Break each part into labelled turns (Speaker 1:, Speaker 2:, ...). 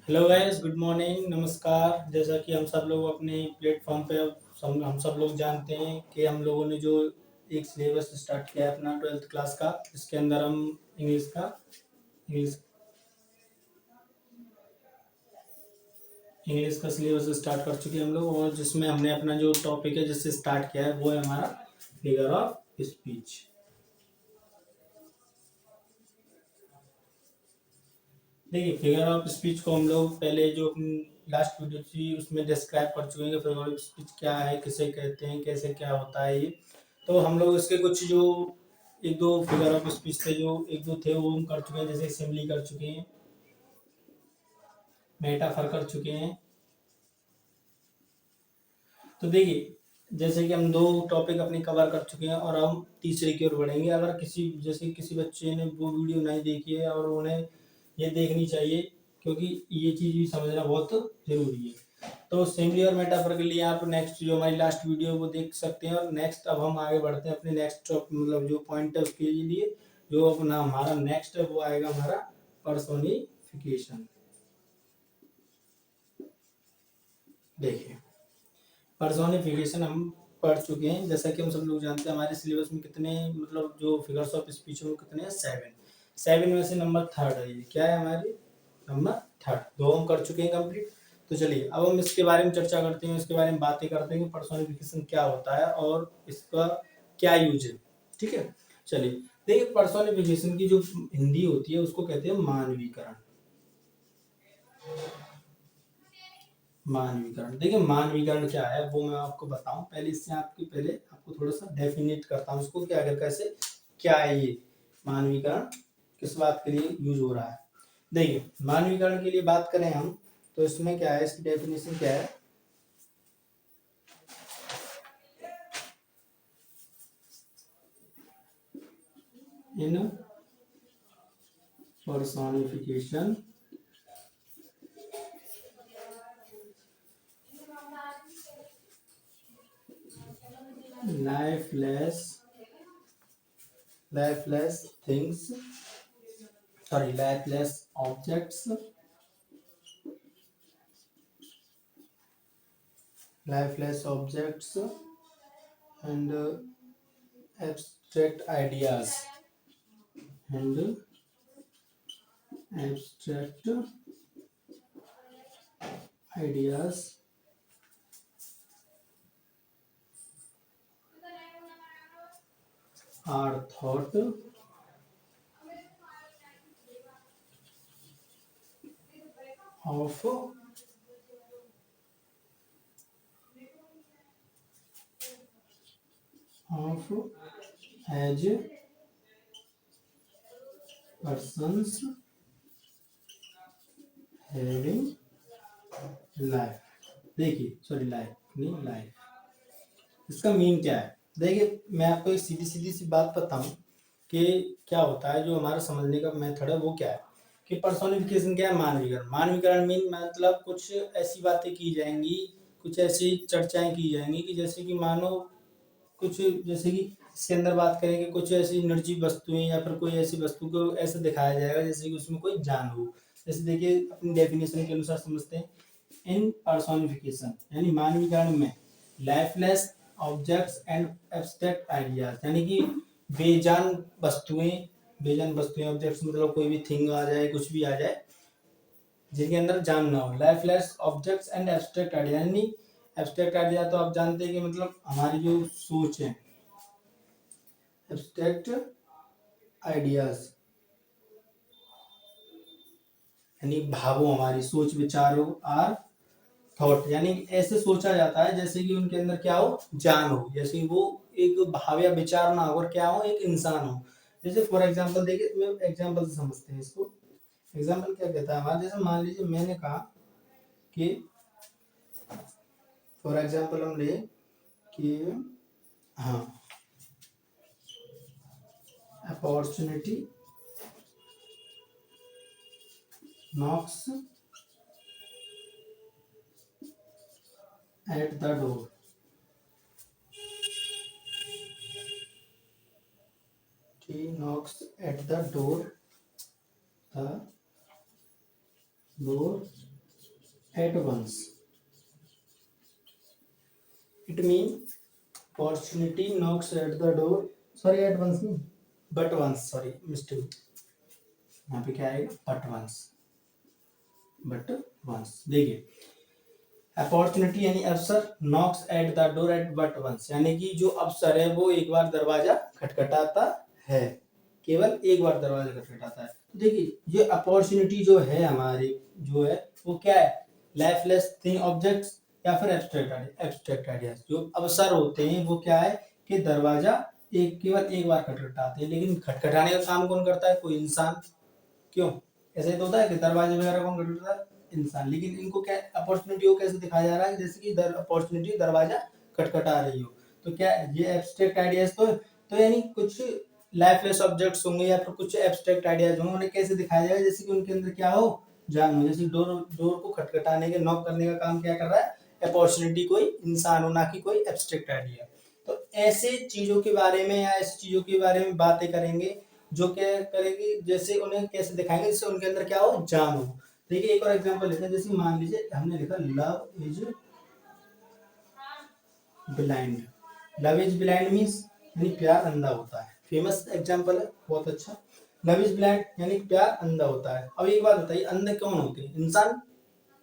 Speaker 1: Hello guys, good morning, नमस्कार। जैसा कि हम सब लोग अपने प्लेटफॉर्म पे हम सब लोग जानते हैं कि हम लोगों ने जो एक सिलेबस स्टार्ट किया है अपना 12th क्लास का। इसके अंदर हम इंग्लिश इंग्लिश का सिलेबस स्टार्ट कर चुके हैं हम लोग, और जिसमें हमने अपना जो टॉपिक है जिससे स्टार्ट किया है वो है हमारा फिगर ऑफ स्पीच। देखिए, फिगर ऑफ स्पीच को हम लोग पहले जो लास्ट वीडियो थी उसमें डिस्क्राइब कर चुके हैं कि फिगर ऑफ स्पीच क्या है, किसे कहते हैं, कैसे क्या होता है ये। तो हम लोग इसके कुछ जो एक दो फिगर ऑफ स्पीच थे, जो एक दो थे वो हम कर चुके हैं। जैसे सिमिली कर चुके हैं, मेटाफर कर चुके हैं। तो देखिए, जैसे कि हम दो टॉपिक अपने कवर कर चुके हैं और हम तीसरे की ओर बढ़ेंगे। अगर जैसे किसी बच्चे ने वो वीडियो नहीं देखी है और उन्हें ये देखनी चाहिए, क्योंकि ये चीज़ भी समझना बहुत ज़रूरी है। तो सिमिली और मेटाफर के लिए आप नेक्स्ट जो हमारी लास्ट वीडियो वो देख सकते हैं। और नेक्स्ट अब हम आगे बढ़ते हैं अपने नेक्स्ट मतलब जो पॉइंट है उसके लिए। जो अपना हमारा नेक्स्ट है वो आएगा हमारा पर्सोनिफिकेशन। देखिए, पर्सोनिफिकेशन हम पढ़ चुके हैं। जैसा कि हम सब लोग जानते हैं हमारे सिलेबस में कितने मतलब जो फिगर्स ऑफ स्पीच है वो कितने हैं, 7। 7 में से नंबर थर्ड है। ये क्या है हमारी नंबर थर्ड। दो हम कर चुके हैं कंप्लीट। तो चलिए अब हम इसके बारे में चर्चा करते हैं, इसके बारे में बातें करते हैं कि पर्सोनिफिकेशन क्या होता है और इसका क्या यूज है। ठीक है, चलिए। देखिए, पर्सोनिफिकेशन की जो हिंदी होती है उसको कहते हैं मानवीकरण। मानवीकरण, देखिए मानवीकरण क्या है वो मैं आपको बताऊं। पहले इससे पहले आपको थोड़ा सा डेफिनेट करता हूँ इसको, क्या कैसे क्या है ये मानवीकरण, किस बात के लिए यूज हो रहा है। देखिए, मानवीकरण के लिए बात करें हम तो इसमें क्या है, इसकी डेफिनेशन क्या है। In personification lifeless lifeless things, sorry, lifeless objects, lifeless objects and abstract ideas and abstract ideas are thought of as persons having life। देखिए, सॉरी, लाइफ नहीं, लाइफ। इसका मीन क्या है। देखिए, मैं आपको एक सीधी सीधी सी बात बताऊं कि क्या होता है। जो हमारा समझने का मेथड है वो क्या है कि पर्सोनिफिकेशन क्या है, मानवीकरण। मानवीकरण मीन मतलब कुछ ऐसी बातें की जाएंगी, कुछ ऐसी चर्चाएं की जाएंगी कि जैसे कि मानो कुछ, जैसे कि इसके अंदर बात करें कि कुछ ऐसी निर्जीव वस्तुएं या फिर कोई ऐसी वस्तु को ऐसे दिखाया जाएगा जैसे कि उसमें कोई जान हो। जैसे देखिए, अपनी डेफिनेशन के अनुसार समझते हैं। इन पर्सोनिफिकेशन यानी मानवीकरण में lifeless objects and abstract ideas, यानी कि बेजान वस्तुएं। बेजान वस्तुएं, ऑब्जेक्ट्स मतलब कोई भी थिंग आ जाए, कुछ भी आ जाए जिनके अंदर जान ना हो। Lifeless objects and abstract idea, यानी एब्स्ट्रैक्ट आइडिया तो आप जानते हैं कि मतलब हमारी जो सोच है। एब्स्ट्रैक्ट आइडियाज यानी भावों, हमारी सोच विचारों, आर थॉट, यानी ऐसे सोचा जाता है जैसे कि उनके अंदर क्या हो, जान हो, जैसे कि वो एक भाव या विचार ना हो और क्या हो, एक इंसान हो। जैसे फॉर एग्जांपल देखिए, मैं एग्जांपल से समझते हैं इसको। एग्जांपल क्या कहता है हमारा, जैसे मान लीजिए मैंने कहा कि फॉर एग्जांपल हम ले कि हाँ, opportunity knocks at the door। He knocks at the door। The door at once. It means opportunity knocks at the door. Sorry, at once नहीं, but once. Sorry, mistake. यहाँ पे क्या आएगा? But once. But once. देखिए, opportunity यानी अवसर, knocks at the door at but once, यानी कि जो अवसर है वो एक बार दरवाजा खटखटाता है, केवल एक बार दरवाजा खटखटाता है। तो देखिए, ये अपॉर्चुनिटी जो है हमारी, जो है वो क्या है? लाइफलेस थिंग, ऑब्जेक्ट्स, या फिर एब्स्ट्रैक्ट आइडियाज। जो अवसर होते हैं वो क्या है कि दरवाजा केवल एक बार खटखटाते हैं, लेकिन खटखटाने का काम कौन करता है? कोई इंसान। क्यों? ऐसे तो होता है कि दरवाजे वगैरह कौन खटखटाता है? इंसान। लेकिन इनको क्या, अपॉर्चुनिटी को कैसे दिखाया जा रहा है? जैसे कि अपॉर्चुनिटी दरवाजा खटखटा रही हो। तो क्या ये एब्स्ट्रैक्ट आइडियाज तो यानी कुछ लाइफलेस ऑब्जेक्ट्स होंगे या फिर कुछ एब्स्ट्रैक्ट आइडियाज होंगे, उन्हें कैसे दिखाया जाएगा? जैसे कि उनके अंदर क्या हो, जान हो। जैसे डोर डोर को खटखटाने के, नॉक करने का काम क्या कर रहा है? अपॉर्चुनिटी कोई इंसान हो, ना कि कोई एब्स्ट्रैक्ट आइडिया। तो ऐसे चीजों के बारे में या ऐसी चीजों के बारे में बातें करेंगे जो क्या करेगी, जैसे उन्हें कैसे दिखाएंगे जिससे उनके अंदर क्या हो, जान हो। देखिए, एक और एग्जांपल लेते हैं। जैसे मान लीजिए हमने लिखा love is blind. Love is blind means यानी प्यार अंधा होता है। फेमस एग्जांपल है, बहुत अच्छा। लव इज ब्लाइंड यानी प्यार अंधा होता है। अब एक बात बताइए, अंधे कौन होते हैं? इंसान।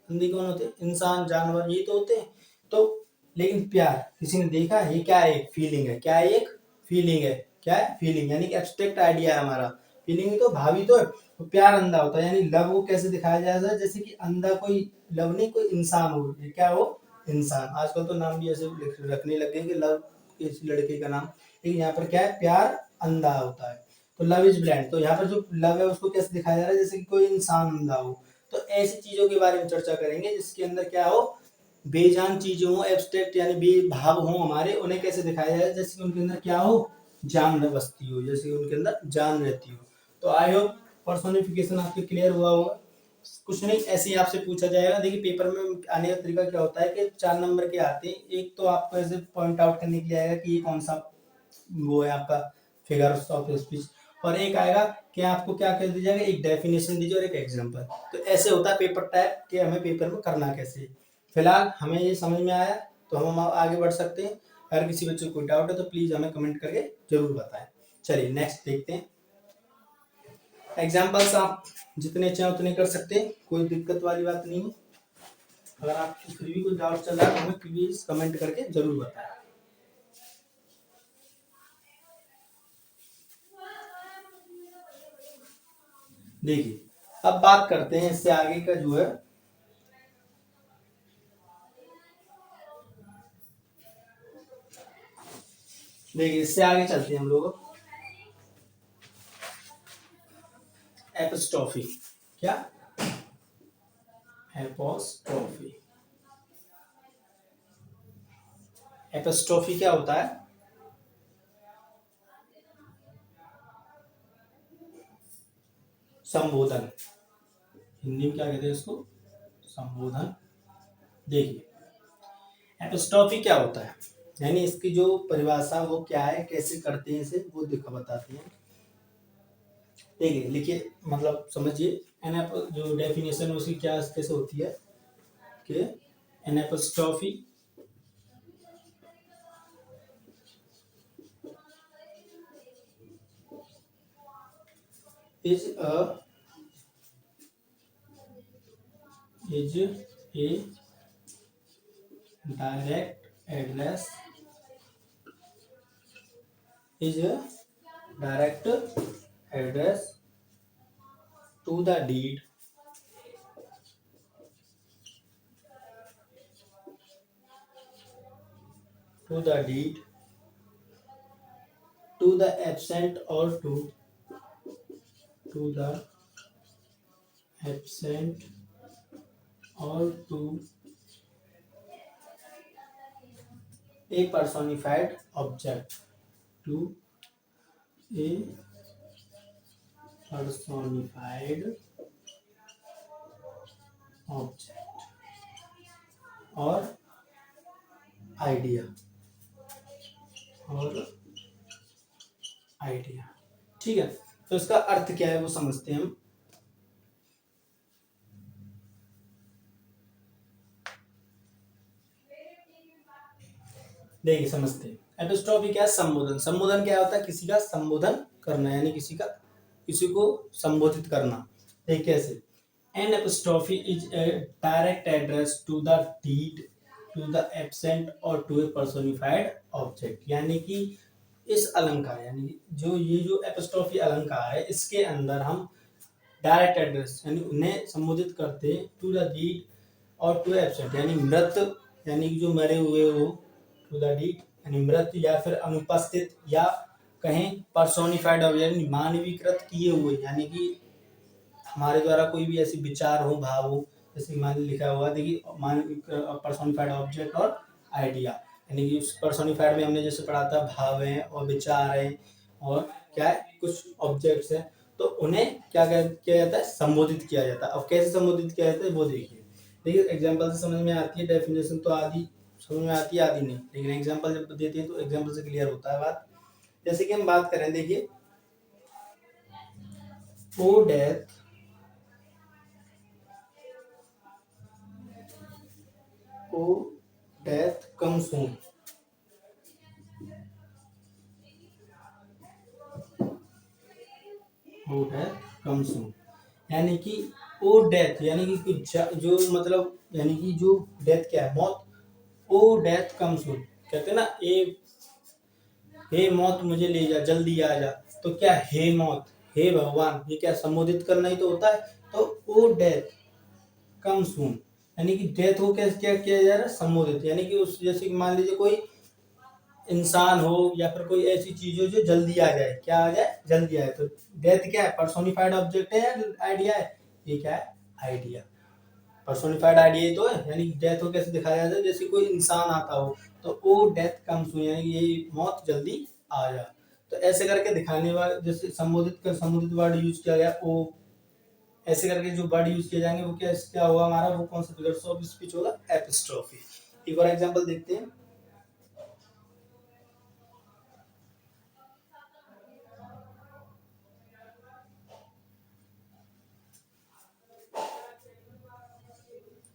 Speaker 1: अंधे कौन होते हैं? इंसान, जानवर, ये तो होते हैं। तो लेकिन प्यार किसी ने देखा है? ये क्या है? एक फीलिंग है। क्या है? एक फीलिंग है। क्या है? फीलिंग, यानी कि एब्स्ट्रैक्ट आइडिया है हमारा। फीलिंग तो भावी तो है। तो प्यार अंधा होता है, यानी लव को कैसे दिखाया जाएगा? जैसे कि अंधा कोई लव नहीं, कोई इंसान हो। ये क्या हो? इंसान। आजकल तो नाम भी ऐसे रखने लग गए कि लव इस लड़के का नाम। लेकिन यहाँ पर क्या है? प्यार अंधा होता है। तो लव इज ब्लाइंड, तो यहाँ पर जो लव है उसको कैसे दिखाया जा रहा है? जैसे कि कोई इंसान अंधा हो। तो ऐसी चीजों के बारे में चर्चा करेंगे जिसके अंदर क्या हो, बेजान चीजें हो, एब्स्ट्रैक्ट यानी बेभाव हो हमारे, उन्हें कैसे दिखाया जाए? जैसे कि उनके अंदर क्या हो, जान बसती हो, जैसे उनके अंदर जान रहती हो। तो आई होप पर्सोनिफिकेशन आपके क्लियर हुआ होगा। कुछ नहीं, ऐसे ही आपसे पूछा जाएगा। देखिए, पेपर में आने का तरीका क्या होता है कि 4 नंबर के आते हैं। एक तो आपको ऐसे पॉइंट आउट करने के लिए आएगा कि ये कौन सा वो है आपका फिगर ऑफ स्पीच, और एक आएगा कि आपको क्या कह दिया जाएगा, एक डेफिनेशन दीजिए और एक एग्जांपल। तो ऐसे होता है पेपर टाइप कि हमें पेपर में करना कैसे। फिलहाल हमें ये समझ में आया तो हम आगे बढ़ सकते हैं। अगर किसी बच्चे को कोई डाउट है तो प्लीज हमें कमेंट करके जरूर बताएं। चलिए नेक्स्ट देखते हैं। एग्जाम्पल्स आप जितने चाहें उतने कर सकते हैं, कोई दिक्कत वाली बात नहीं है। अगर आपको फिर भी कोई डाउट चल रहा है तो हमें प्लीज कमेंट करके जरूर बताएं। देखिए, अब बात करते हैं इससे आगे का जो है, देखिए इससे आगे चलते हैं हम लोग। एपिस्ट्रॉफी। क्या? एपोस्ट्रॉफी। एपिस्ट्रॉफी क्या होता है? संबोधन। हिंदी में क्या कहते हैं इसको? संबोधन। देखिए, एपिस्ट्रॉफी क्या होता है, यानी इसकी जो परिभाषा वो क्या है, कैसे करते हैं इसे, वो बताते हैं। देखिए, लिखिए, मतलब समझिए। जो डेफिनेशन उसकी क्या कैसे होती है कि an apostrophe is a direct address is a direct address to the deed to the deed to the absent or to the absent or to a personified object, to a personified object और idea और idea. ठीक है, तो इसका अर्थ क्या है वो समझते हैं हम। देखिए समझते हैं। एपिस्ट्रॉफी क्या है? संबोधन। संबोधन क्या होता है? किसी का संबोधन करना, यानी किसी को संबोधित करना। देखिए कैसे? An apostrophe is a direct address to the dead, to the absent और टू ए पर्सोनिफाइड ऑब्जेक्ट। यानी कि इस अलंकार, यानी जो एपिस्ट्रॉफी अलंकार है, इसके अंदर हम डायरेक्ट एड्रेस यानी उन्हें संबोधित करते हैं टू द डीड और टू एब्सेंट यानी मृत, यानी कि जो मरे हुए हो, टू द डीड यानी मृत या फिर अनुपस्थित, या कहें पर्सोनिफाइड यानी मानवीकृत किए हुए, यानी कि हमारे द्वारा कोई भी ऐसी विचार हो, भाव हो, जैसे मान लिखा हुआ देखिए पर्सोनिफाइड ऑब्जेक्ट और आइडिया, यानी कि उस पर्सोनिफाइड में हमने जैसे पढ़ा था भाव है और विचार है और क्या है कुछ ऑब्जेक्ट्स हैं, तो उन्हें किया जाता है? संबोधित किया जाता है। अब कैसे संबोधित किया जाता है वो देखिए। देखिए एग्जाम्पल से समझ में आती है, डेफिनेशन तो आदि समझ में आती है आदि नहीं, लेकिन एग्जाम्पल जब देते हैं तो एग्जाम्पल से क्लियर होता है बात। जैसे कि हम बात करें, देखिए ओ डेथ ओ डेथ कम सून, ओ डेथ कम सून, यानी कि ओ डेथ यानी कि जो मतलब यानी कि जो डेथ क्या है? मौत। ओ डेथ कम सून, कहते हैं ना ए हे मौत मुझे ले जा, जल्दी आ जा। तो क्या हे मौत, हे भगवान, ये क्या संबोधित करना ही तो होता है। तो ओ डेथ कम सून, यानी कि डेथ को कैसे क्या किया जा रहा है? संबोधित, यानी कि उस जैसे कि मान लीजिए कोई इंसान हो या फिर कोई ऐसी चीज हो जो जल्दी आ जाए, क्या आ जाए? जल्दी आए। तो डेथ क्या है? पर्सोनिफाइड ऑब्जेक्ट है या आइडिया है? ये क्या है? आइडिया। पर्सोनिफाइड आइडिया तो है, यानी डेथ को कैसे दिखाया जाता है? जैसे कोई इंसान आता हो, तो ओ डेथ कम्स, यानी कि ये मौत जल्दी आ जा। तो ऐसे करके दिखाने वाले, जैसे संबोधित वर्ड यूज किया गया ओ, ऐसे करके जो वर्ड यूज किए जाएंगे वो क्या होगा हमारा? वो कौन सा फिगर्स ऑफ स्पीच होगा? एपिस्ट्रोफी। एक और एग्जांपल देखते हैं।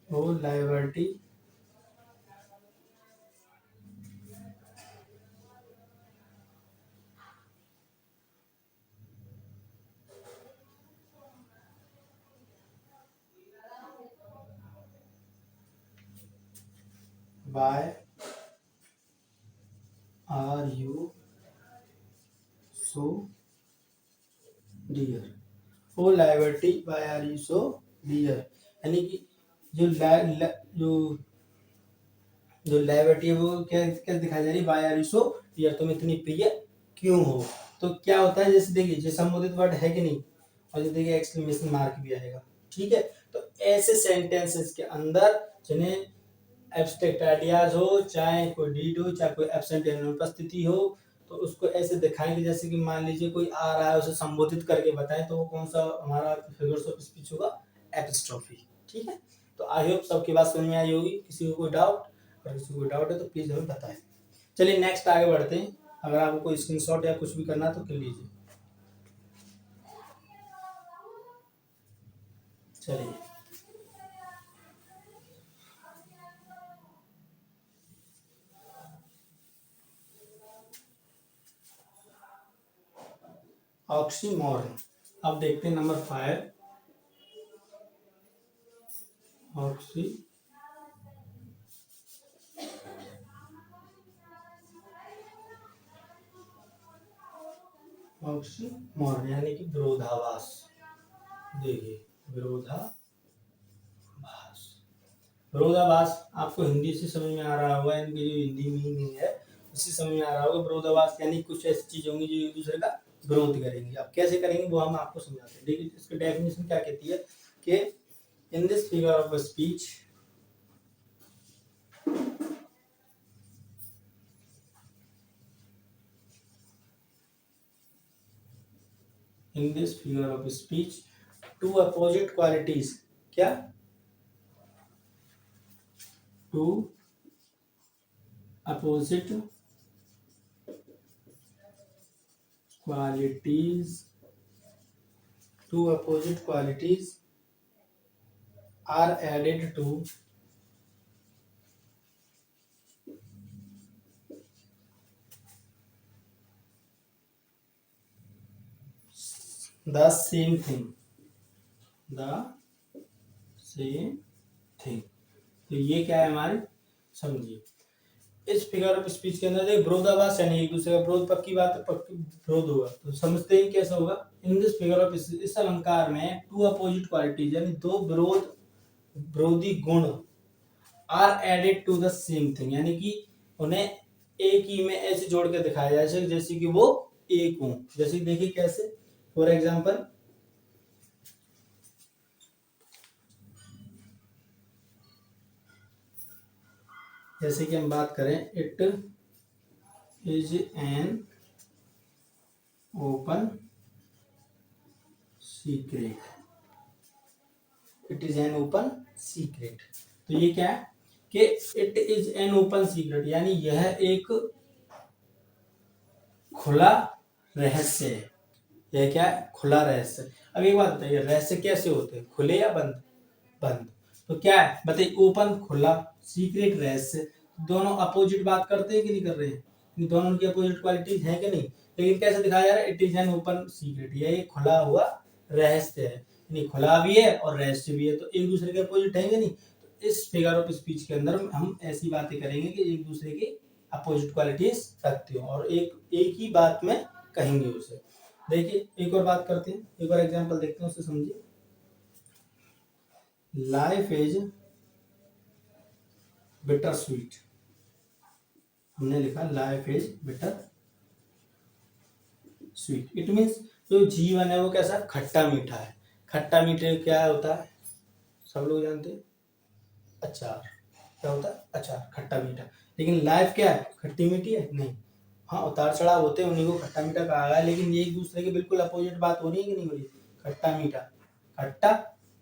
Speaker 1: O liberty why are you so dear, O liberty why are you so dear, यानी कि जो जो लाइबर्टी है वो क्या क्या दिखाई जा रही है? Bye are you so dear, तुम इतनी प्रिय क्यों हो। तो क्या होता है? जैसे देखिए जो संबोधित वर्ड है कि नहीं, और जो देखिए एक्सक्लेमेशन मार्क भी आएगा, ठीक है। तो ऐसे सेंटेंसेस के अंदर जिन्हें एब्स्ट्रैक्ट आइडियाज हो, चाहे कोई डीड हो, चाहे कोई एब्सेंट यानी उपस्थिति हो, तो उसको ऐसे दिखाएंगे जैसे कि मान लीजिए कोई आ रहा है, उसे संबोधित करके बताएं, तो वो कौन सा हमारा फिगर्स ऑफ स्पीच होगा? एपिस्ट्रोफी। ठीक है। तो आई होप सबकी बात समझ में आई होगी। किसी को कोई डाउट, अगर किसी को डाउट है तो प्लीज हमें बताएं। चलिए नेक्स्ट आगे बढ़ते हैं। अगर आपको कोई स्क्रीनशॉट या कुछ भी करना है तो कर लीजिए। चलिए ऑक्सीमोरन। अब देखते हैं नंबर 5। ऑक्सी ऑक्सीमोरन यानी कि विरोधाभास। देखिए विरोधाभास। विरोधाभास आपको हिंदी से समझ में आ रहा होगा, इनकी जो हिंदी मीनिंग है उससे समझ में आ रहा होगा। विरोधाभास यानी कुछ ऐसी चीज होंगी जो एक दूसरे का विरोध करेंगी। अब कैसे करेंगे वो हम आपको समझाते हैं। देखिए इसकी डेफिनेशन क्या कहती है कि in this figure of speech, in this figure of speech two opposite qualities, क्या? Two opposite qualities, two opposite qualities are added to the same thing, the same thing. तो ये क्या है हमारे, समझिए इस फिगर ऑफ स्पीच के अंदर विरोधाभास यानी एक दूसरे का विरोध, पक्की बात है, पक्की विरोध होगा तो समझते हैं कैसा होगा। इन दिस फिगर ऑफ, इस अलंकार में टू अपोजिट क्वालिटीज यानी दो विरोधी गुण are added to the same thing, यानी कि उन्हें एक ही में ऐसे जोड़ के दिखाया जाए जैसे कि वो एक हो। जैसे कि देखिए कैसे, फॉर एग्जाम्पल जैसे कि हम बात करें, it is an open secret, it is an open secret. तो ये क्या है कि it is an open secret यानी यह एक खुला रहस्य है। यह क्या है, खुला रहस्य। अब एक बात बताइए, रहस्य कैसे होते हैं, खुले या बंद? बंद। तो क्या है बताइए, ओपन खुला, सीक्रेट रहस्य, दोनों अपोजिट बात करते हैं कि नहीं कर रहे हैं? दोनों की अपोजिट क्वालिटीज है कि नहीं? लेकिन कैसे दिखाया जा रहा है, it is an open secret, यह एक खुला हुआ रहस्य है, यानी खुला भी है और रहस्य भी है, तो एक दूसरे के अपोजिट है कि नहीं? तो इस फिगर ऑफ स्पीच के अंदर हम ऐसी बातें करेंगे कि एक दूसरे की अपोजिट क्वालिटीज रखते हो और एक ही बात में कहेंगे उसे। देखिए एक और बात करते हैं, एक और एग्जांपल देखते हैं, उससे समझिए। लाइफ इज बिटर स्वीट, हमने लिखा life is bitter sweet, it means जो जीवन है वो कैसा, खट्टा मीठा है। खट्टा मीठे क्या होता है, सब लोग जानते हैं, अचार। क्या होता है, अचार, खट्टा मीठा। लेकिन लाइफ क्या है, खट्टी मीठी है? नहीं। हाँ उतार चढ़ाव होते हैं, उन्हीं को खट्टा मीठा कहा गया है, लेकिन ये एक दूसरे के बिल्कुल अपोजिट बात हो रही है कि नहीं हो रही? खट्टा मीठा, खट्टा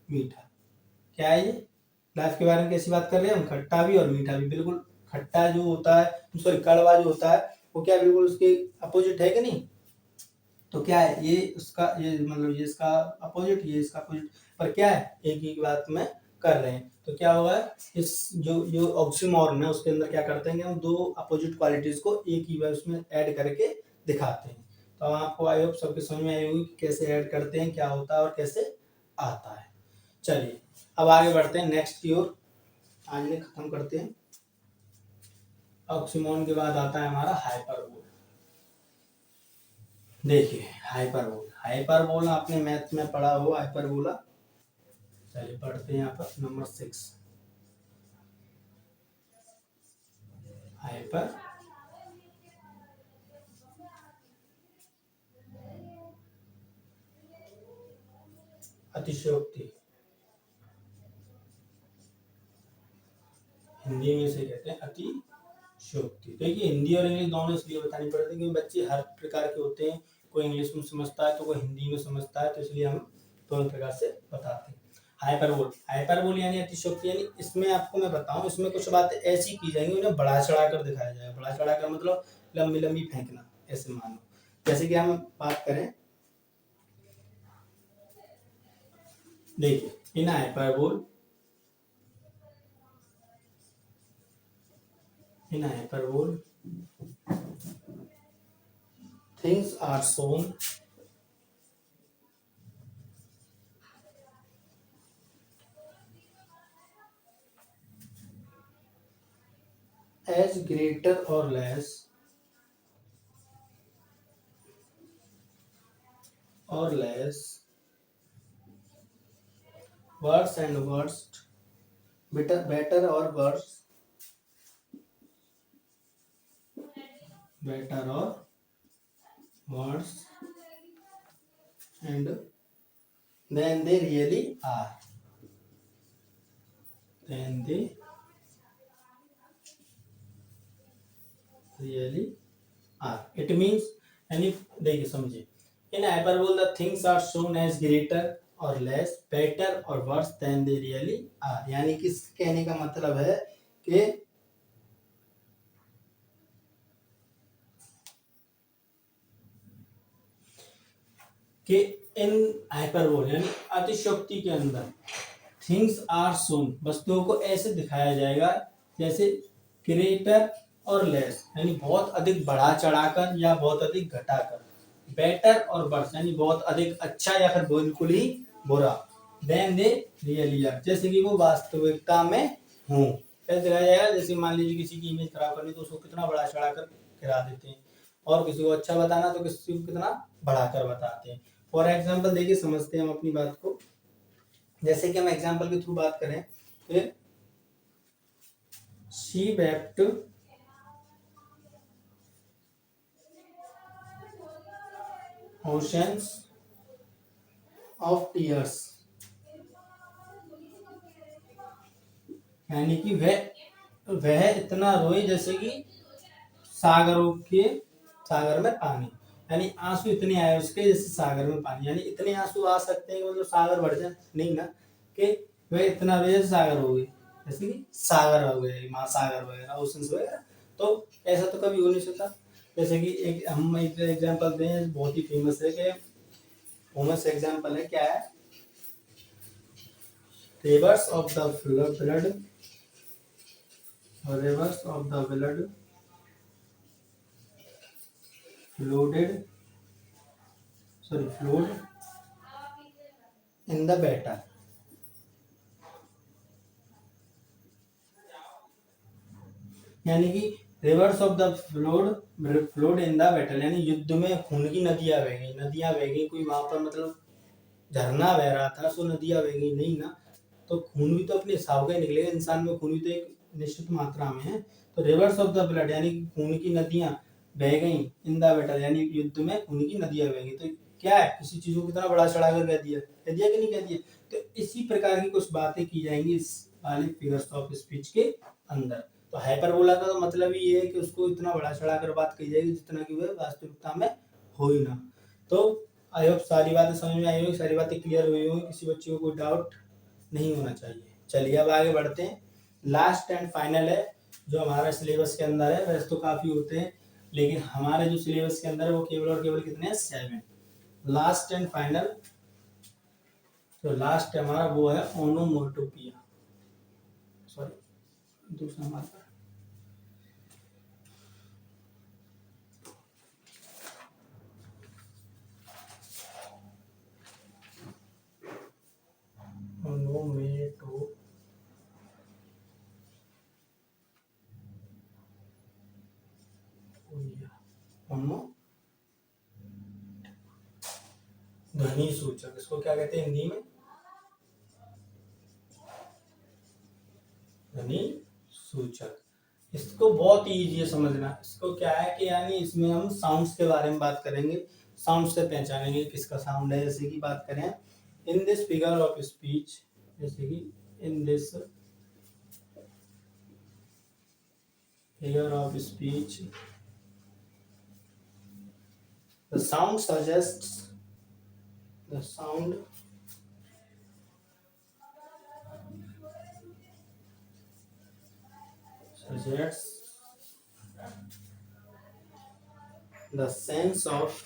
Speaker 1: मीठा, क्या है ये? लाइफ के बारे में कैसी बात कर रहे हैं हम, खट्टा भी और मीठा भी। बिल्कुल खट्टा जो होता है, सॉरी कड़वा जो होता है वो क्या बिल्कुल उसके अपोजिट है कि नहीं? तो क्या है ये उसका, ये मतलब ये इसका अपोजिट, ये इसका अपोजिट, पर क्या है एक ही बात में कर रहे हैं। तो क्या होगा, इस जो जो ऑक्सीमोरन है उसके अंदर क्या करते हैं कि हम दो अपोजिट क्वालिटीज को एक ही बार उसमें ऐड करके दिखाते हैं। तो आपको आई होप सबके समझ में आई होगी कि कैसे ऐड करते हैं, क्या होता है और कैसे आता है। चलिए अब आगे बढ़ते हैं नेक्स्ट की ओर, आज ने खत्म करते हैं। ऑक्सीमोरन के बाद आता है हमारा हाइपरबोल। देखिए हाइपरबोल, हाइपरबोल आपने मैथ में पढ़ा हो हाइपरबोला। चलिए पढ़ते हैं यहाँ पर नंबर 6, हाइपर अतिशयोक्ति, हिंदी में से कहते हैं अतिशयोक्ति। देखिए हिंदी और इंग्लिश दोनों इसलिए बतानी पड़ती है क्योंकि बच्चे हर प्रकार के होते हैं, कोई इंग्लिश में समझता है तो कोई हिंदी में समझता है, तो इसलिए हम दोनों प्रकार से बताते हैं। हाइपरबोल, हाइपरबोल यानी अतिशयोक्ति, यानी इसमें आपको मैं बताऊं, इसमें कुछ बातें ऐसी की जाएंगी उन्हें बढ़ा चढ़ा कर दिखाया जाएगा। बढ़ा चढ़ा कर मतलब लंबी लंबी फेंकना, ऐसे मानो। जैसे कि हम बात करें, देखिए in hyperbole, in hyperbole things are shown as greater or less worse and worst, better or worse, better or worse, and than they really are, than they really are. It means, यानी देखिए समझिए, in hyperbole the things are shown as greater or less, better or worse than they really are। यानी कि कहने का मतलब है कि इन हाइपरबोल यानी अतिशयोक्ति के अंदर थिंग्स आर शोन, वस्तुओं को ऐसे दिखाया जाएगा जैसे ग्रेटर और लेस, यानी बहुत अधिक बढ़ा चढ़ाकर या बहुत अधिक घटाकर। बेटर और वर्स यानी बहुत अधिक अच्छा या फिर बिल्कुल ही बुरा, देन दे रियली आर जैसे कि वो वास्तविकता में हूँ। कैसे दिखाया जाएगा, जैसे मान लीजिए किसी की इमेज खराब करनी तो उसको कितना बड़ा चढ़ा कर गिरा देते हैं, और किसी को अच्छा बताना तो किसी को कितना बढ़ाकर बताते हैं। फॉर एग्जाम्पल देखिए समझते हैं हम अपनी बात को, जैसे कि हम एग्जाम्पल के थ्रू बात करें फिर she wept oceans of tears यानी कि वह इतना रोए जैसे कि सागरों के सागर में पानी, यानी आंसू इतने आए उसके जैसे सागर में पानी, यानी इतने आंसू आ सकते हैं कि मतलब सागर बढ़ जाए, नहीं ना, कि वह इतना रोए जैसे सागर हो गए, जैसे कि सागर हो गए, महासागर वगैरह, ओशंस वगैरह। तो ऐसा तो कभी हो नहीं सकता। जैसे कि एक हम एक एग्जांपल दें, बहुत ही फेमस है कि फेमस एग्जांपल है, क्या है, reverse of the blood, rivers of the blood flowed in the battle, यानी कि reverse of the flowed in the battle, यानी युद्ध में खून की नदियां बह गई, नदियां बह गई, कोई वहां पर मतलब झरना बह रहा था सो नदियां बह गई, नहीं ना, तो खून भी तो अपने हिसाब का ही निकलेगा, इंसान में खून भी तो एक निश्चित मात्रा में है। तो रिवर्स ऑफ द ब्लड यानी खून की नदियां बह गई इन द बैटल, यानी युद्ध में खून की नदियां बह गई, तो क्या है, किसी चीज को कितना बड़ा चढ़ाकर कह दिया कि नहीं कह दिया। तो इसी प्रकार की कुछ बातें की जाएंगी इस वाले फिगर्स ऑफ स्पीच के अंदर। तो हाइपरबोला का तो मतलब ये है कि उसको इतना बड़ा चढ़ाकर बात कही जाएगी जितना कि वह वास्तविकता में हो ही ना। तो आई होप सारी बातें समझ में आई होगी, सारी बातें क्लियर हुई होंगी, किसी बच्चे को कोई डाउट नहीं होना चाहिए। चलिए अब आगे बढ़ते हैं, लास्ट एंड फाइनल है जो हमारा सिलेबस के अंदर है, वैसे तो काफी होते हैं लेकिन हमारे जो सिलेबस के अंदर है वो केवल और केवल कितने हैं, 7। लास्ट एंड फाइनल जो लास्ट है हमारा वो है ओनोमोटोपिया, सॉरी दूसरा हमारा ध्वनि सूचक, इसको क्या कहते हैं हिंदी में, ध्वनि सूचक। इसको बहुत ही इजी है समझना, इसको क्या है कि यानी इसमें हम साउंड्स के बारे में बात करेंगे, साउंड से पहचानेंगे किसका साउंड है। जैसे कि बात करें इन दिस फिगर ऑफ स्पीच, जैसे कि in this figure of speech the sound suggests the sound suggests the sense of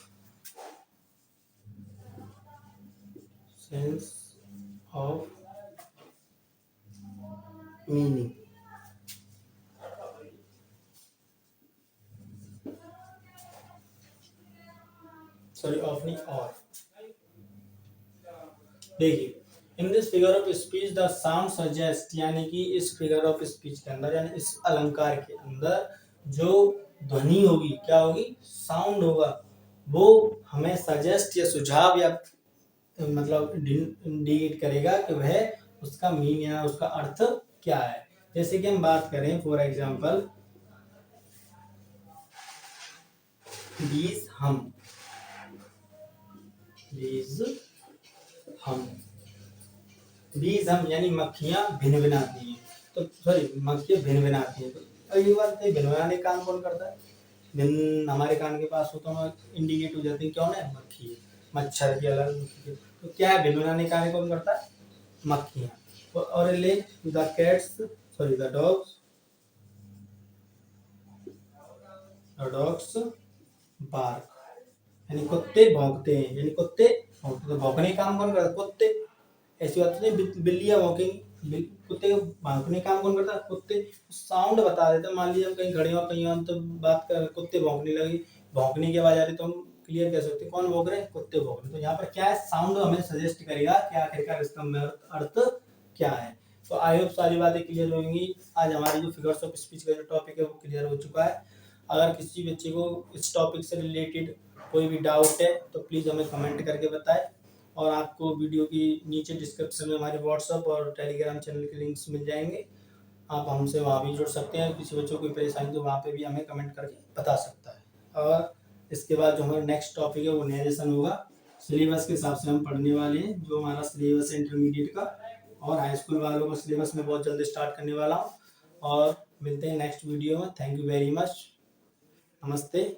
Speaker 1: meaning, sorry of नहीं और, देखिए इन this figure of speech the sound suggest, यानी कि इस फिगर ऑफ स्पीच के अंदर यानी इस अलंकार के अंदर जो ध्वनि होगी क्या होगी, साउंड होगा, वो हमें सजेस्ट या सुझाव या मतलब इंडिकेट करेगा कि वह उसका मीन या उसका अर्थ क्या है। जैसे कि हम बात करें फॉर एग्जांपल बीज हम, बीज हम, बीज हम यानी मक्खियां भिनभिनाती हैं, तो सॉरी मक्खियां भिनभिनाती हैं, तो अगली बात है भिनभिनाने काम कौन करता है, भिन हमारे कान के पास होता है इंडिकेट हो जाती है कौन है, मक्खी है, मच्छर की अलग, तो क्या है भिनभिनाने कार्य कौन करता है, मक्खियां। और let the cats sorry the dogs bark, यानी कुत्ते भौंकते हैं, यानी कुत्ते भौंकते, तो भौंकने का काम कौन करता है, कुत्ते। ऐसी बात नहीं बिल्लियां भौंकेंगी, कुत्ते का भौंकने का काम कौन करता है, कुत्ते। साउंड बता देते हैं, मान लीजिए हम कहीं खड़े हो कहीं और तो बात कर कुत्ते भौंकने लगे, भौंकने की आवाज आ रही तो हम क्लियर कैसे होती है, कौन भौंक रहे हैं, कुत्ते भौंक रहे हैं। तो यहाँ पर क्या है, साउंड हमें सजेस्ट करेगा कि आखिरकार इसका अर्थ क्या है। तो आई होप सारी बातें क्लियर होंगी। आज हमारी जो फिगर्स ऑफ स्पीच का जो टॉपिक है वो क्लियर हो चुका है। अगर किसी बच्चे को इस टॉपिक से रिलेटेड कोई भी डाउट है तो प्लीज़ हमें कमेंट करके बताएं, और आपको वीडियो की नीचे डिस्क्रिप्शन में हमारे व्हाट्सएप और टेलीग्राम चैनल के लिंक्स मिल जाएंगे, आप हमसे वहाँ भी जुड़ सकते हैं। किसी बच्चों को कोई परेशानी तो वहाँ पे भी हमें कमेंट करके बता सकता है। और इसके बाद जो हमारा नेक्स्ट टॉपिक है वो नरेशन होगा। सिलेबस के हिसाब से हम पढ़ने वाले हैं, जो हमारा सिलेबस है इंटरमीडिएट का, और हाई स्कूल वालों का सिलेबस में बहुत जल्दी स्टार्ट करने वाला हूँ। और मिलते हैं नेक्स्ट वीडियो में। Thank you very much. नमस्ते।